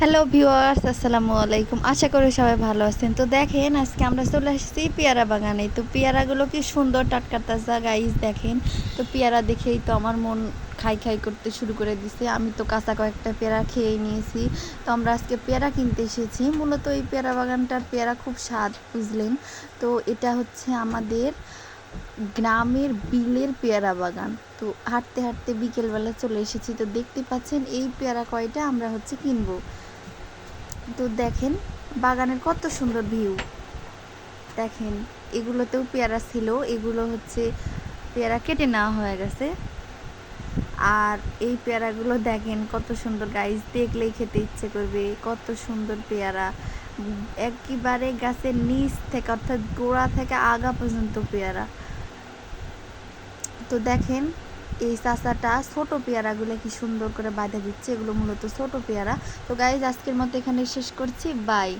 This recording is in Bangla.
হ্যালো ভিউয়ার্স, আসসালামু আলাইকুম। আশা করি সবাই ভালো আছেন। তো দেখেন, আজকে আমরা চলে এসেছি পেয়ারা বাগানে। তো পেয়ারাগুলো কি সুন্দর টাটকা তাজা, গাইস দেখেন। তো পেয়ারা দেখেই তো আমার মন খাই খাই করতে শুরু করে দিছে। আমি তো কাঁচা কয়েকটা পেয়ারা খেয়ে নিয়েছি। তো আমরা আজকে পেয়ারা কিনতে এসেছি। মূলত এই পেয়ারা বাগানটার পেয়ারা খুব স্বাদ, বুঝলেন। তো এটা হচ্ছে আমাদের গ্রামের বিলের পেয়ারা বাগান। তো হাঁটতে হাঁটতে বিকেলবেলা চলে এসেছি। তো দেখতে পাচ্ছেন এই পেয়ারা কয়টা আমরা হচ্ছে কিনবো। তো দেখেন বাগানের কত সুন্দর ভিউ। দেখেন এগুলোতেও পেয়ারা ছিল, এগুলো হচ্ছে পেয়ারা কেটে নেওয়া হয়ে গেছে। আর এই পেয়ারাগুলো দেখেন কত সুন্দর, গাইস দেখলেই খেতে ইচ্ছে করবে। কত সুন্দর পেয়ারা, একেবারে গাছের নিচ থেকে অর্থাৎ গোড়া থেকে আগা পর্যন্ত পেয়ারা। তো দেখেন এই চাচাটা ছোট পেয়ারাগুলো কি সুন্দর করে বাঁধা দিচ্ছে। এগুলো মূলত ছোট পেয়ারা। তো গাইস আজকের মতো এখানে শেষ করছি, বাই।